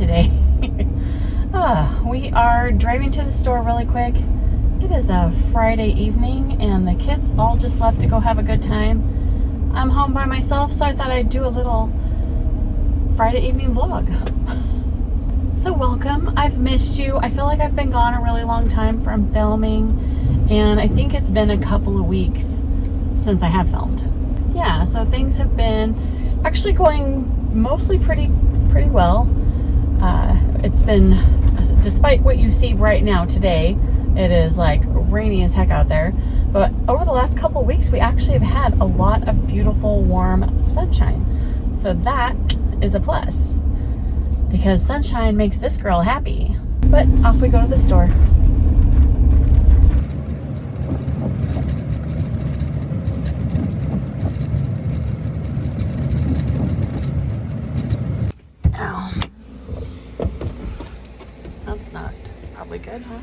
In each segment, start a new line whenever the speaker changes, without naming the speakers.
today. We are driving to the store really quick. It is a Friday evening and the kids all just left to go have a good time. I'm home by myself, so I thought I'd do a little Friday evening vlog. So welcome. I've missed you. I feel like I've been gone a really long time from filming, and I think it's been a couple of weeks since I have filmed. Yeah, so things have been actually going mostly pretty well. It's been, despite what you see right now today, it is like rainy as heck out there. But over the last couple of weeks, we actually have had a lot of beautiful, warm sunshine. So that is a plus, because sunshine makes this girl happy. But off we go to the store. Ow. That's not probably good, huh?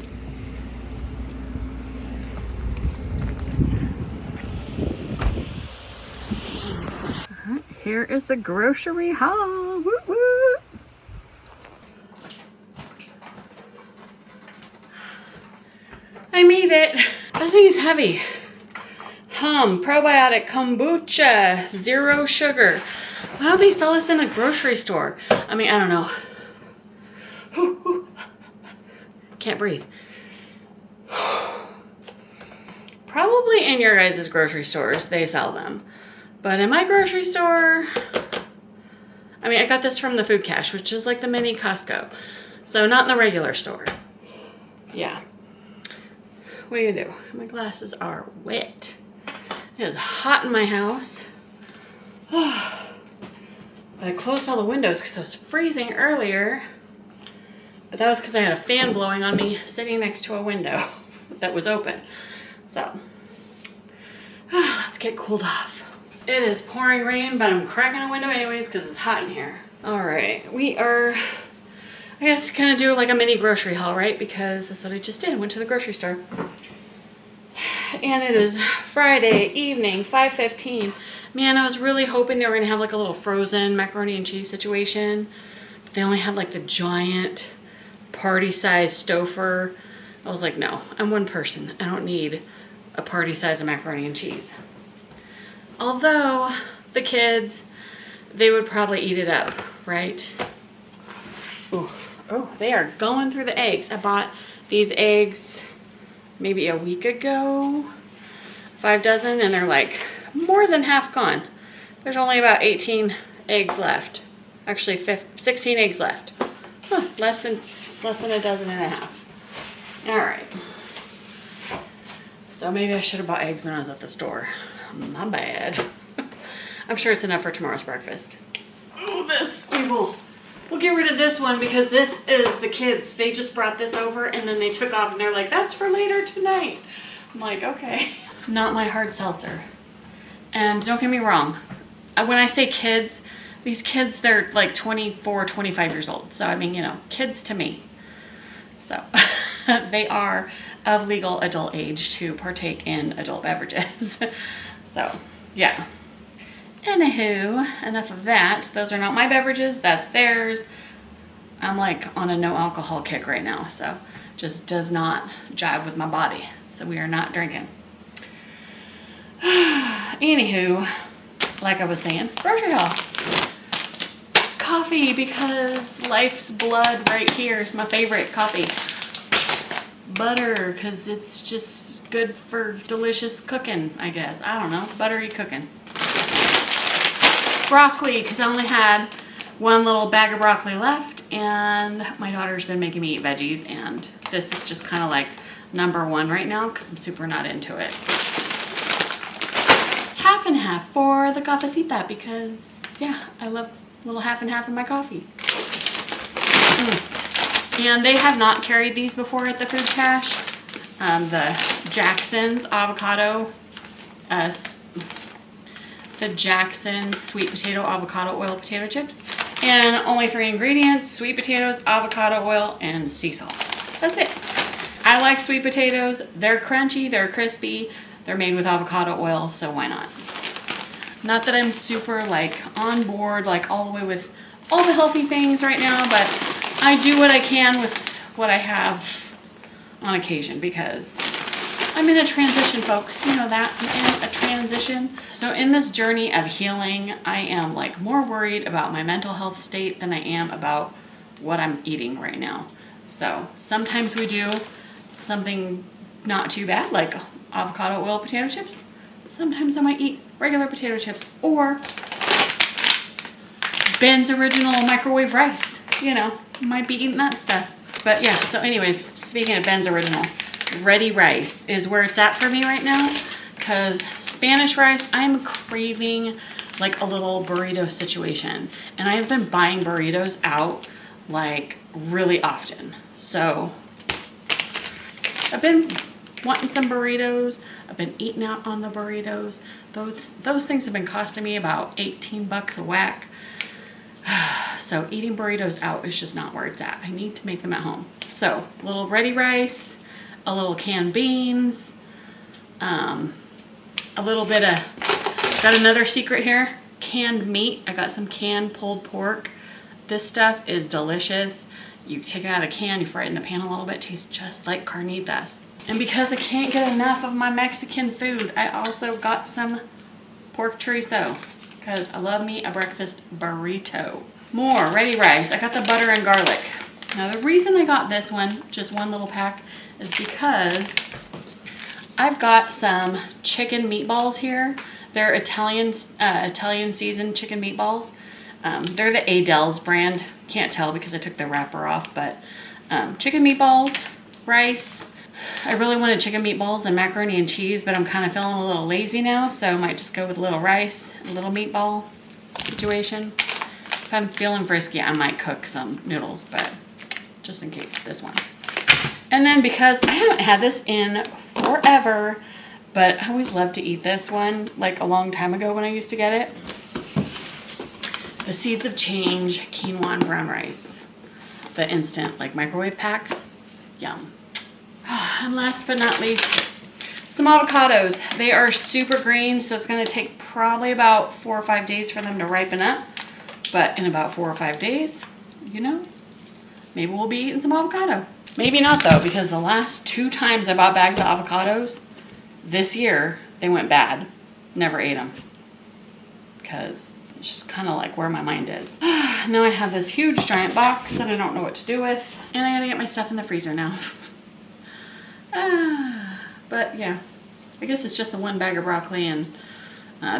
Here is the grocery haul. Woo woo! I made it. This thing is heavy. Probiotic kombucha, 0 sugar. Why don't they sell this in the grocery store? I mean, I don't know. Can't breathe. Probably in your guys' grocery stores, they sell them. But in my grocery store, I mean, I got this from the food cache, which is like the mini Costco. So not in the regular store. Yeah. What are you gonna do? My glasses are wet. It is hot in my house. But I closed all the windows because I was freezing earlier. But that was because I had a fan blowing on me sitting next to a window that was open. So, let's get cooled off. It is pouring rain, but I'm cracking a window anyways because it's hot in here. All right, we are, I guess, gonna do like a mini grocery haul, right? Because that's what I just did. I went to the grocery store. And it is Friday evening, 5:15. Man, I was really hoping they were gonna have like a little frozen macaroni and cheese situation. But they only had like the giant party-sized Stouffer. I was like, no, I'm one person. I don't need a party size of macaroni and cheese. Although the kids, they would probably eat it up, right? Ooh. Oh, they are going through the eggs. I bought these eggs maybe a week ago, 5 dozen, and they're like more than half gone. There's only about 18 eggs left. Actually, 16 eggs left. Huh, less than a dozen and a half. All right. So maybe I should have bought eggs when I was at the store. My bad. I'm sure it's enough for tomorrow's breakfast. Oh, we'll get rid of this one because this is the kids. They just brought this over and then they took off and they're like, that's for later tonight. I'm like, okay. Not my hard seltzer. And don't get me wrong. When I say kids, these kids, they're like 24, 25 years old. So, I mean, you know, kids to me. So, they are of legal adult age to partake in adult beverages. So, yeah. Anywho, enough of that. Those are not my beverages. That's theirs. I'm like on a no alcohol kick right now. So, just does not jive with my body. So, we are not drinking. Anywho, like I was saying, grocery haul. Coffee, because life's blood right here is my favorite coffee. Butter, because it's just good for delicious cooking, I guess. I don't know, buttery cooking. Broccoli, because I only had one little bag of broccoli left, and my daughter's been making me eat veggies, and this is just kind of like #1 right now, because I'm super not into it. Half and half for the cafecita, because, yeah, I love a little half and half of my coffee. And they have not carried these before at the food cache. The Jackson's avocado, the Jackson's sweet potato avocado oil potato chips. And only 3 ingredients: sweet potatoes, avocado oil, and sea salt. That's it. I like sweet potatoes. They're crunchy, they're crispy, they're made with avocado oil, so why not? Not that I'm super like on board like all the way with all the healthy things right now, but I do what I can with what I have on occasion because I'm in a transition, folks. You know that, I'm in a transition. So in this journey of healing, I am like more worried about my mental health state than I am about what I'm eating right now. So sometimes we do something not too bad, like avocado oil potato chips. Sometimes I might eat regular potato chips or Ben's original microwave rice. You know, might be eating that stuff. But yeah, so anyways, speaking of Ben's original, ready rice is where it's at for me right now, because Spanish rice, I'm craving like a little burrito situation, and I've been buying burritos out like really often. So I've been wanting some burritos. I've been eating out on the burritos. Those things have been costing me about 18 bucks a whack. So eating burritos out is just not where it's at. I need to make them at home. So a little ready rice, a little canned beans, a little bit of, got another secret here, canned meat. I got some canned pulled pork. This stuff is delicious. You take it out of the can, you fry it in the pan a little bit, tastes just like carnitas. And because I can't get enough of my Mexican food, I also got some pork chorizo because I love me a breakfast burrito. More ready rice. I got the butter and garlic. Now the reason I got this one, just one little pack, is because I've got some chicken meatballs here. They're Italian seasoned chicken meatballs. They're the Adele's brand. Can't tell because I took the wrapper off, but chicken meatballs, rice. I really wanted chicken meatballs and macaroni and cheese, but I'm kind of feeling a little lazy now, so I might just go with a little rice, a little meatball situation. If I'm feeling frisky, I might cook some noodles, but just in case, this one. And then because I haven't had this in forever, but I always loved to eat this one, like a long time ago when I used to get it. The Seeds of Change quinoa and brown rice. The instant, like microwave packs. Yum. And last but not least, some avocados. They are super green, so it's gonna take probably about 4 or 5 days for them to ripen up. But in about 4 or 5 days, you know, maybe we'll be eating some avocado. Maybe not though, because the last 2 times I bought bags of avocados this year, they went bad. Never ate them. Because it's just kind of like where my mind is. Now I have this huge giant box that I don't know what to do with. And I gotta get my stuff in the freezer now. But yeah, I guess it's just the 1 bag of broccoli, and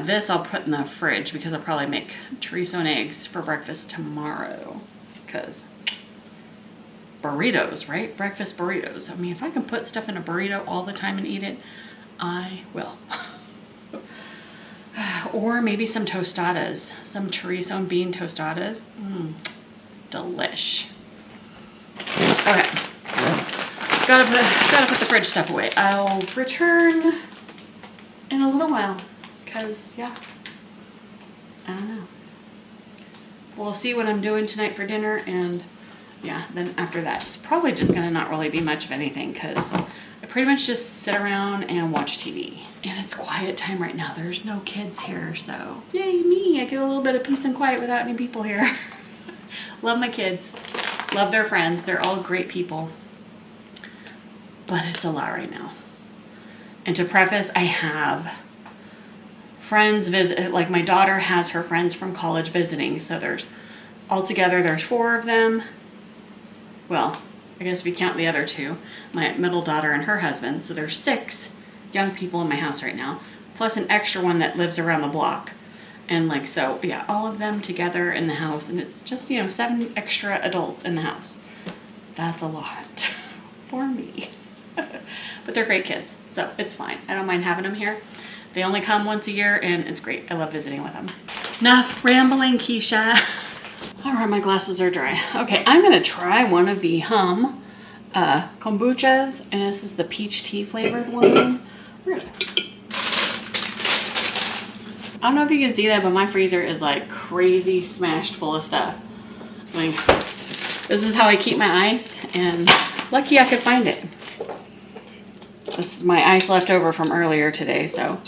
this I'll put in the fridge because I'll probably make chorizo and eggs for breakfast tomorrow. Because burritos, right? Breakfast burritos. I mean, if I can put stuff in a burrito all the time and eat it, I will. Or maybe some tostadas, some chorizo and bean tostadas. Delish. Okay. Gotta put the fridge stuff away. I'll return in a little while, because yeah, I don't know. We'll see what I'm doing tonight for dinner, and yeah, then after that, it's probably just gonna not really be much of anything, because I pretty much just sit around and watch TV. And it's quiet time right now. There's no kids here, so yay me, I get a little bit of peace and quiet without any people here. Love my kids, love their friends. They're all great people. But it's a lot right now. And to preface, I have friends visit, like my daughter has her friends from college visiting. So altogether there's 4 of them. Well, I guess if you count the other 2, my middle daughter and her husband. So there's 6 young people in my house right now, plus an extra one that lives around the block. And like, so yeah, all of them together in the house. And it's just, 7 extra adults in the house. That's a lot for me. But they're great kids, so it's fine. I don't mind having them here. They only come once a year, and it's great. I love visiting with them. Enough rambling, Kycha. All right, my glasses are dry. Okay, I'm gonna try one of the kombuchas, and this is the peach tea flavored one. I don't know if you can see that, but my freezer is like crazy smashed full of stuff. Like, this is how I keep my ice, and lucky I could find it. This is my ice left over from earlier today, so.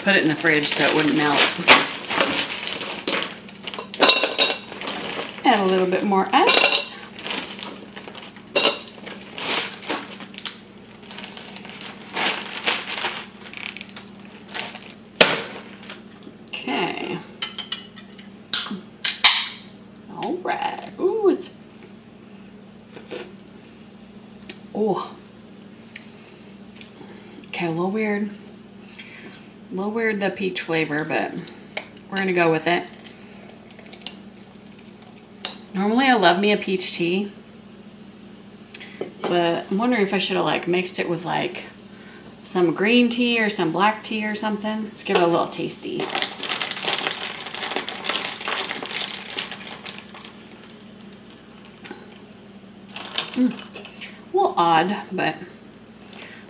Put put it in the fridge so it wouldn't melt. Add a little bit more ice. Okay. All right. Ooh, it's... Oh. Okay, a little weird. A little weird, the peach flavor, but we're gonna go with it. Normally I love me a peach tea, but I'm wondering if I should have like mixed it with like some green tea or some black tea or something. Let's give it a little tasty. A little odd, but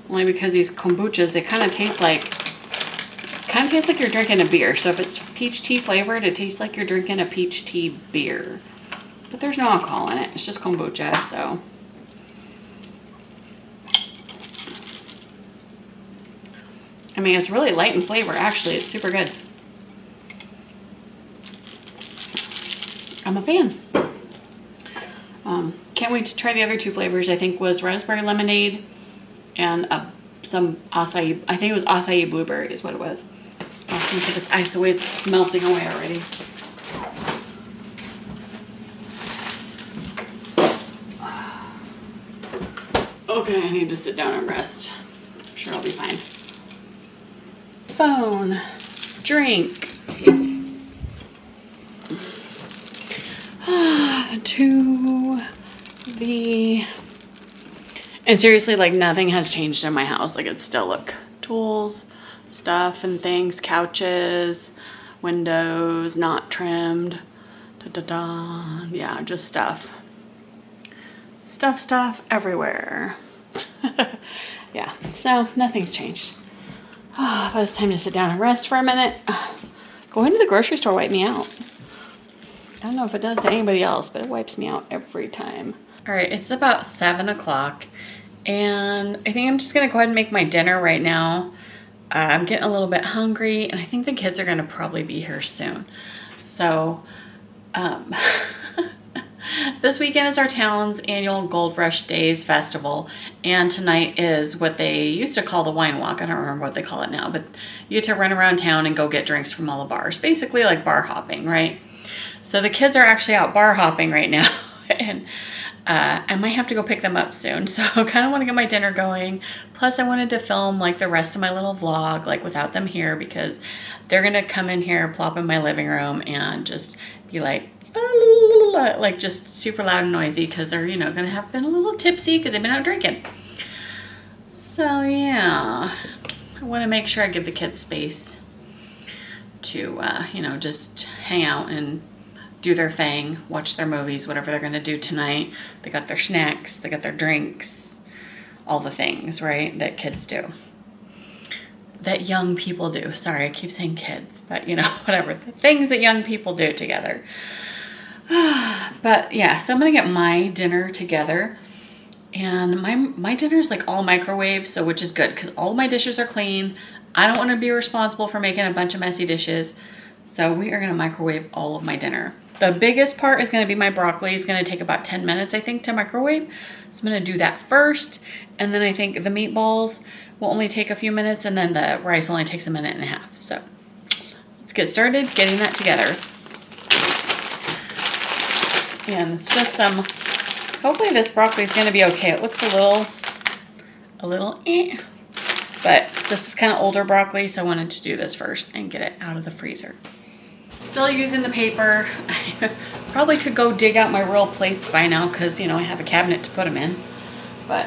only because these kombuchas, they kind of taste like you're drinking a beer. So if it's peach tea flavored, it tastes like you're drinking a peach tea beer. But there's no alcohol in it. It's just kombucha, so. I mean, it's really light in flavor, actually. It's super good. I'm a fan. Can't wait to try the other two flavors. I think was raspberry lemonade and some acai. I think it was acai blueberry is what it was. Oh, let me put this ice away. It's melting away already. Okay, I need to sit down and rest. I'm sure I'll be fine. Phone. Drink. To the... And seriously, like nothing has changed in my house. Like it's still, look, tools, stuff and things, couches, windows, not trimmed. Da-da-da. Yeah, just stuff. Stuff everywhere. Yeah, so nothing's changed. Oh, but it's time to sit down and rest for a minute. Going to the grocery store wiped me out. I don't know if it does to anybody else, but it wipes me out every time. All right, it's about 7 o'clock, and I think I'm just gonna go ahead and make my dinner right now. I'm getting a little bit hungry, and I think the kids are gonna probably be here soon. So, this weekend is our town's annual Gold Rush Days festival, and tonight is what they used to call the wine walk. I don't remember what they call it now, but you get to run around town and go get drinks from all the bars. Basically like bar hopping, right? So the kids are actually out bar hopping right now, and I might have to go pick them up soon. So I kind of want to get my dinner going. Plus I wanted to film like the rest of my little vlog, like without them here, because they're going to come in here, plop in my living room and just be like just super loud and noisy because they're, you know, going to have been a little tipsy because they've been out drinking. So yeah, I want to make sure I give the kids space to, you know, just hang out and do their thing, watch their movies, whatever they're going to do tonight. They got their snacks, they got their drinks, all the things, right, that kids do. That young people do. Sorry, I keep saying kids, but you know, whatever. The things that young people do together. But yeah, so I'm going to get my dinner together. And my dinner is like all microwave, so which is good because all my dishes are clean. I don't want to be responsible for making a bunch of messy dishes. So we are going to microwave all of my dinner. The biggest part is going to be my broccoli. It's going to take about 10 minutes, I think, to microwave. So I'm going to do that first. And then I think the meatballs will only take a few minutes. And then the rice only takes a minute and a half. So let's get started getting that together. And it's just some, hopefully this broccoli is going to be okay. It looks a little but this is kind of older broccoli. So I wanted to do this first and get it out of the freezer. Still using the paper. I probably could go dig out my royal plates by now because, you know, I have a cabinet to put them in. But,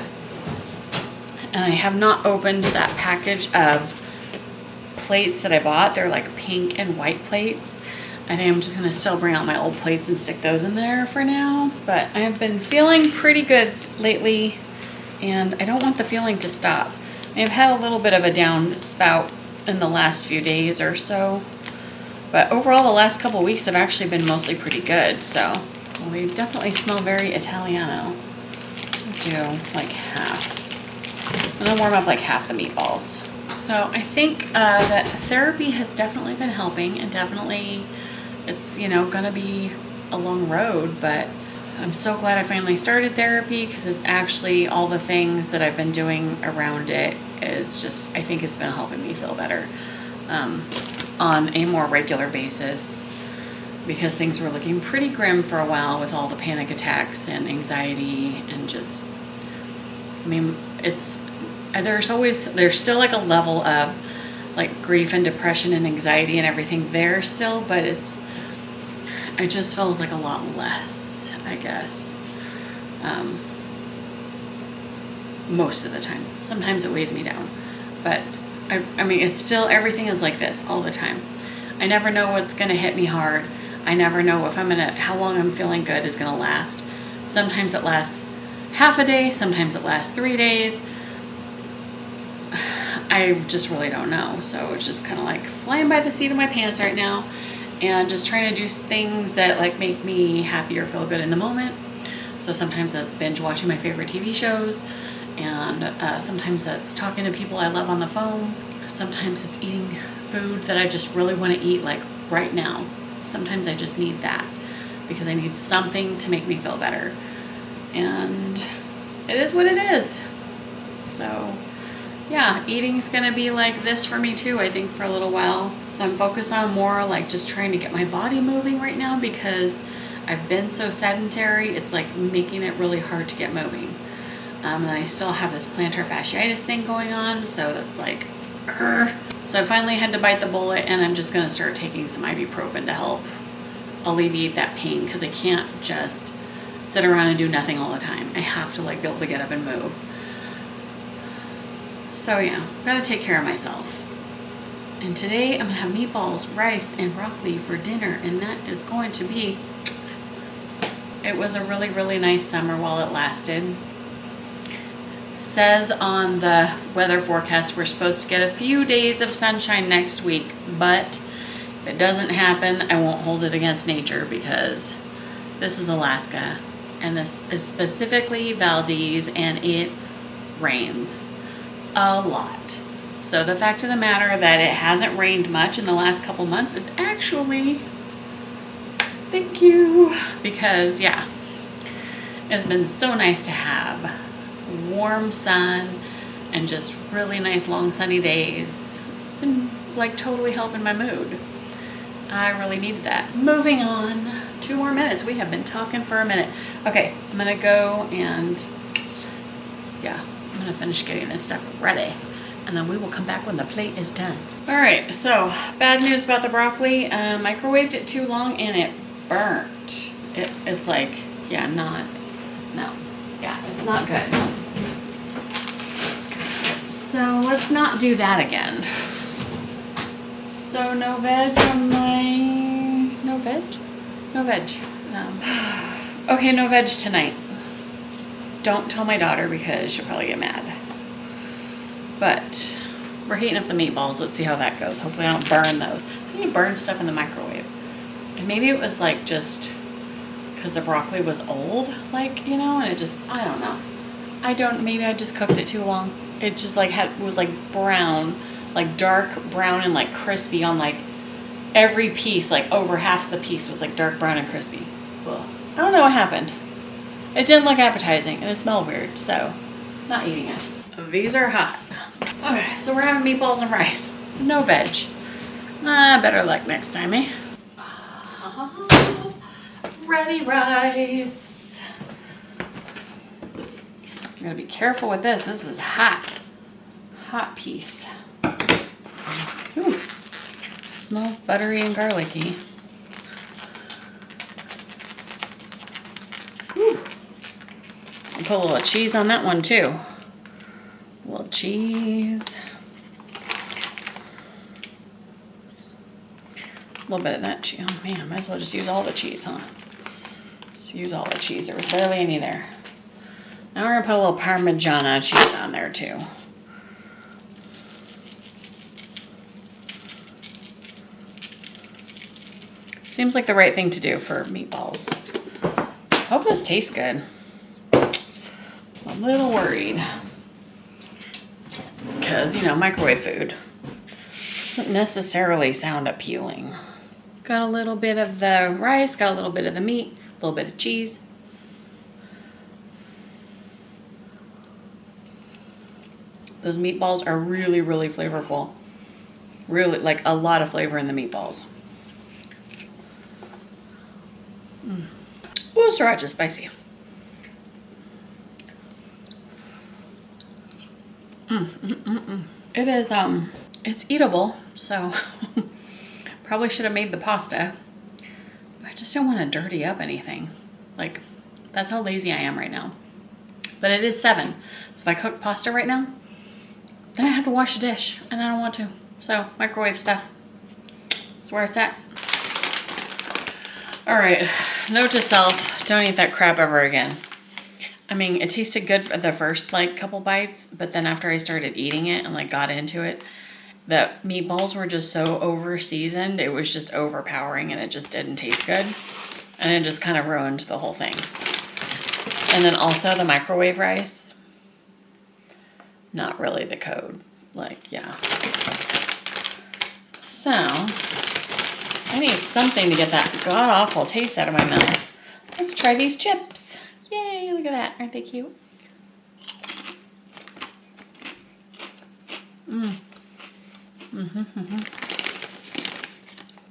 and I have not opened that package of plates that I bought. They're like pink and white plates. I think I'm just going to still bring out my old plates and stick those in there for now. But I have been feeling pretty good lately, and I don't want the feeling to stop. I've had a little bit of a down spout in the last few days or so. But overall, the last couple of weeks have actually been mostly pretty good. So we definitely smell very Italiano. I'll do like half. And I'll warm up like half the meatballs. So I think that therapy has definitely been helping, and definitely it's, you know, gonna be a long road, but I'm so glad I finally started therapy, because it's actually all the things that I've been doing around it is just, I think it's been helping me feel better on a more regular basis, because things were looking pretty grim for a while with all the panic attacks and anxiety and just, I mean, there's still like a level of like grief and depression and anxiety and everything there still, but it just feels like a lot less, I guess. Most of the time. Sometimes it weighs me down, but I mean, it's still, everything is like this all the time. I never know what's gonna hit me hard. I never know if how long I'm feeling good is gonna last. Sometimes it lasts half a day, sometimes it lasts 3 days. I just really don't know. So it's just kind of like flying by the seat of my pants right now, and just trying to do things that like make me happy or feel good in the moment. So sometimes that's binge watching my favorite TV shows, and sometimes that's talking to people I love on the phone. Sometimes it's eating food that I just really want to eat like right now. Sometimes I just need that because I need something to make me feel better. And it is what it is. So yeah, eating's gonna be like this for me too, I think, for a little while. So I'm focused on more like just trying to get my body moving right now, because I've been so sedentary, it's like making it really hard to get moving. And I still have this plantar fasciitis thing going on, so that's like, So I finally had to bite the bullet, and I'm just gonna start taking some ibuprofen to help alleviate that pain, because I can't just sit around and do nothing all the time. I have to like be able to get up and move. So yeah, gotta take care of myself. And today I'm gonna have meatballs, rice, and broccoli for dinner, and that is going to be, it was a really, really nice summer while it lasted. It says on the weather forecast we're supposed to get a few days of sunshine next week, but if it doesn't happen, I won't hold it against nature, because this is Alaska, and this is specifically Valdez, and it rains a lot. So the fact of the matter that it hasn't rained much in the last couple months is actually, thank you, because yeah, it's been so nice to have warm sun and just really nice long sunny days. It's been like totally helping my mood. I really needed that. Moving on, 2 more minutes. We have been talking for a minute. Okay, I'm gonna go and yeah, I'm gonna finish getting this stuff ready, and then we will come back when the plate is done. All right, so bad news about the broccoli. Microwaved it too long and it burnt. It's like, yeah, it's not good. So let's not do that again. So no veg on my, no veg. Okay, no veg tonight. Don't tell my daughter, because she'll probably get mad. But we're heating up the meatballs. Let's see how that goes. Hopefully I don't burn those. I think you burn stuff in the microwave. And maybe it was like just because the broccoli was old, like, you know, and it just, I don't know. Maybe I just cooked it too long. It just like was like brown, like dark brown and like crispy on like every piece, like over half the piece was like dark brown and crispy. Ugh. I don't know what happened. It didn't look appetizing and it smelled weird, so not eating it. These are hot. Okay, so we're having meatballs and rice. No veg. Better luck next time, eh? Ready rice. I'm gonna be careful with this. This is hot. Hot piece. Ooh. Smells buttery and garlicky. Ooh. I'll put a little cheese on that one too. A little cheese. A little bit of that cheese. Oh man, might as well just use all the cheese, huh? Just use all the cheese. There was barely any there. Now we're gonna put a little Parmigiana cheese on there too. Seems like the right thing to do for meatballs. Hope this tastes good. I'm a little worried. because, you know, microwave food doesn't necessarily sound appealing. Got a little bit of the rice, got a little bit of the meat, a little bit of cheese. Those meatballs are really, really flavorful. Really, like a lot of flavor in the meatballs. Ooh, sriracha spicy. It is, it's eatable, so probably should have made the pasta. I just don't want to dirty up anything. Like, that's how lazy I am right now. But it is 7, so if I cook pasta right now, then I have to wash a dish, and I don't want to. So, microwave stuff. That's where it's at. Alright, note to self, don't eat that crap ever again. I mean, it tasted good for the first, like, couple bites, but then after I started eating it and, like, got into it, the meatballs were just so over-seasoned, it was just overpowering, and it just didn't taste good. And it just kind of ruined the whole thing. And then also the microwave rice, not really the code. Like, yeah. So, I need something to get that god-awful taste out of my mouth. Let's try these chips. Yay, look at that. Aren't they cute?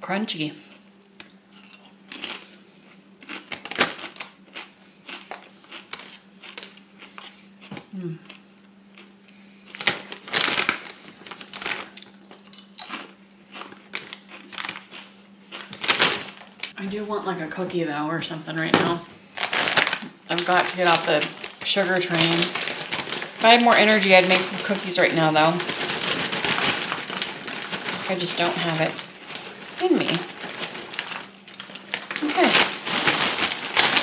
Crunchy. I do want like a cookie though or something right now. I've got to get off the sugar train. If I had more energy, I'd make some cookies right now though. I just don't have it in me. Okay.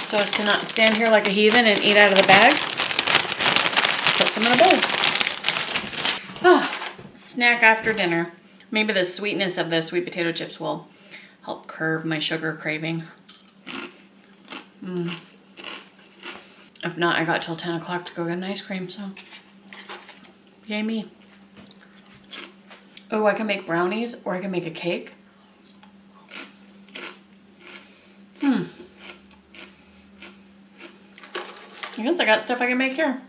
So as to not stand here like a heathen and eat out of the bag, put some in a bowl. Ah, snack after dinner. Maybe the sweetness of the sweet potato chips will help curb my sugar craving. If not, I got till 10 o'clock to go get an ice cream, so yay me. Oh, I can make brownies or I can make a cake. I guess I got stuff I can make here.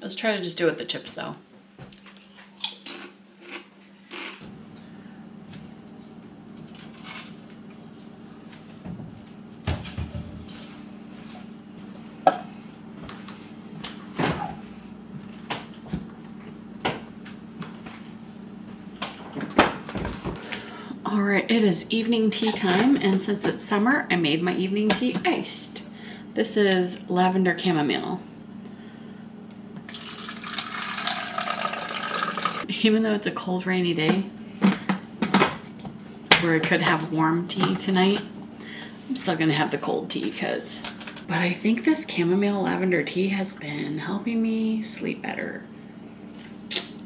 Let's try to just do it with the chips though. All right, it is evening tea time, and since it's summer, I made my evening tea iced. This is lavender chamomile. Even though it's a cold, rainy day, where I could have warm tea tonight, I'm still gonna have the cold tea but I think this chamomile lavender tea has been helping me sleep better.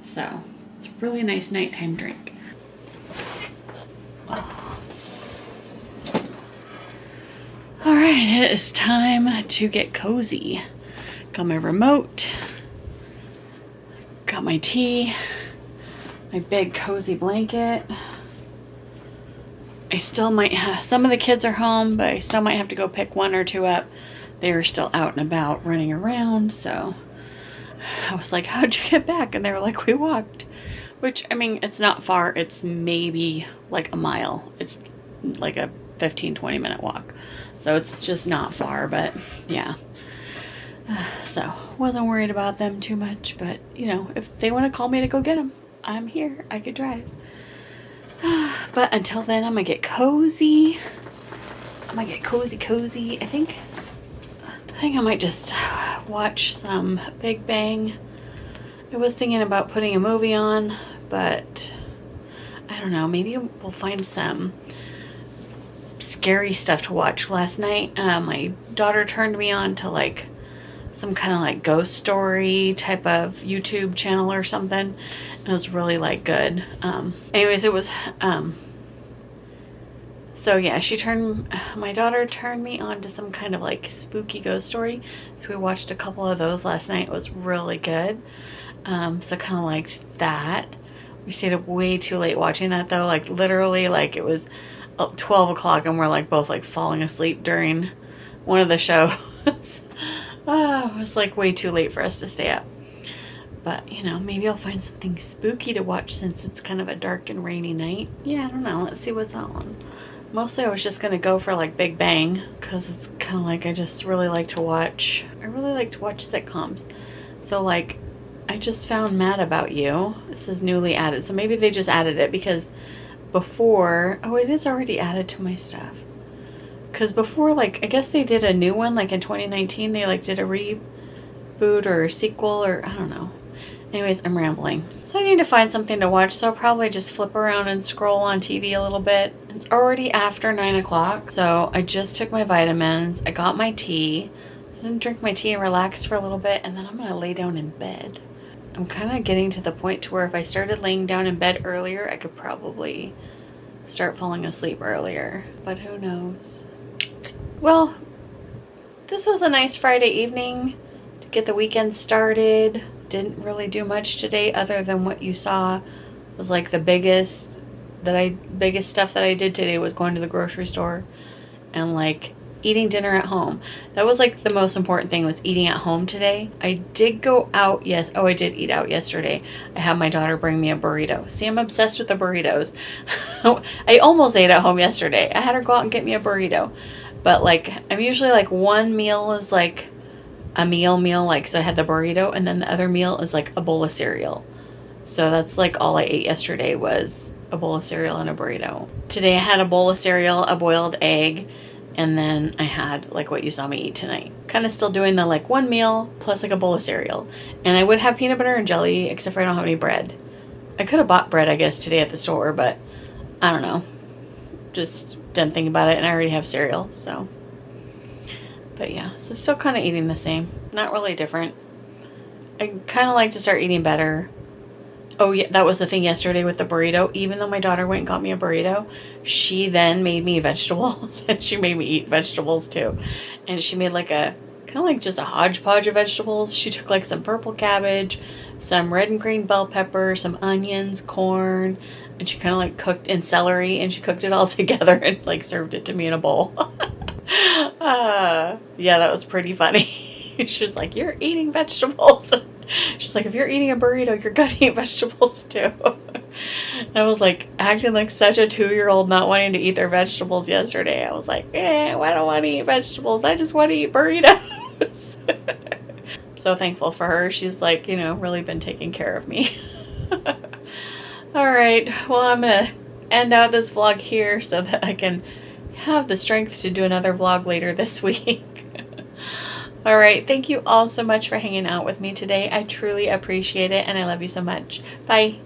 So, it's a really nice nighttime drink. Alright, it is time to get cozy. Got my remote, got my tea, my big cozy blanket. I still might have, some of the kids are home, but I still might have to go pick 1 or 2 up. They were still out and about running around, so I was like, how'd you get back? And they were like, we walked. Which, I mean, it's not far. It's maybe like a mile. It's like a 15-20 minute walk. So it's just not far, but yeah. So wasn't worried about them too much, but you know, if they want to call me to go get them, I'm here. I could drive. But until then, I'm gonna get cozy. Cozy. I think I might just watch some Big Bang. I was thinking about putting a movie on, but I don't know. Maybe we'll find some scary stuff to watch. Last night, my daughter turned me on to like some kind of like ghost story type of YouTube channel or something. It was really like good. Anyways, it was So yeah, my daughter turned me on to some kind of like spooky ghost story. So we watched a couple of those last night. It was really good. So kind of liked that. We stayed up way too late watching that though. Like literally like it was 12 o'clock and we're like both like falling asleep during one of the shows. Oh, it was like way too late for us to stay up. But, you know, maybe I'll find something spooky to watch since it's kind of a dark and rainy night. Yeah, I don't know. Let's see what's on. Mostly I was just going to go for like Big Bang because it's kind of like I really like to watch sitcoms. So like I just found Mad About You. This is newly added. So maybe they just added it because before, oh, it is already added to my stuff. Because before, like, I guess they did a new one, like in 2019, they like did a reboot or a sequel or I don't know. Anyways, I'm rambling. So I need to find something to watch, so I'll probably just flip around and scroll on TV a little bit. It's already after 9 o'clock, so I just took my vitamins. I got my tea. So I'm going to drink my tea and relax for a little bit, and then I'm going to lay down in bed. I'm kind of getting to the point to where if I started laying down in bed earlier, I could probably start falling asleep earlier. But who knows? Well, this was a nice Friday evening to get the weekend started. Didn't really do much today other than what you saw was like the biggest stuff that I did today was going to the grocery store and like eating dinner at home. That was like the most important thing was eating at home today. I did go out, yes. Oh, I did eat out yesterday. I had my daughter bring me a burrito. See, I'm obsessed with the burritos. I almost ate at home yesterday. I had her go out and get me a burrito. But like, I'm usually like one meal is like a meal, like, so I had the burrito and then the other meal is like a bowl of cereal. So that's like all I ate yesterday was a bowl of cereal and a burrito. Today I had a bowl of cereal, a boiled egg, and then I had like what you saw me eat tonight. Kind of still doing the like one meal plus like a bowl of cereal. And I would have peanut butter and jelly except for I don't have any bread. I could have bought bread I guess today at the store, but I don't know. Just didn't think about it and I already have cereal, so. But yeah, so still kind of eating the same. Not really different. I kind of like to start eating better. Oh yeah, that was the thing yesterday with the burrito. Even though my daughter went and got me a burrito, she then made me vegetables. And she made me eat vegetables too. And she made like a, kind of like just a hodgepodge of vegetables. She took like some purple cabbage, some red and green bell pepper, some onions, corn, and she kind of like cooked in celery, and she cooked it all together and like served it to me in a bowl. Yeah, that was pretty funny. She was like, "You're eating vegetables." She's like, "If you're eating a burrito, you're gonna eat vegetables too." I was like acting like such a 2-year-old not wanting to eat their vegetables yesterday. I was like, I don't want to eat vegetables. I just want to eat burritos. So thankful for her. She's like, you know, really been taking care of me. All right. Well, I'm going to end out this vlog here so that I can have the strength to do another vlog later this week. All right. Thank you all so much for hanging out with me today. I truly appreciate it and I love you so much. Bye.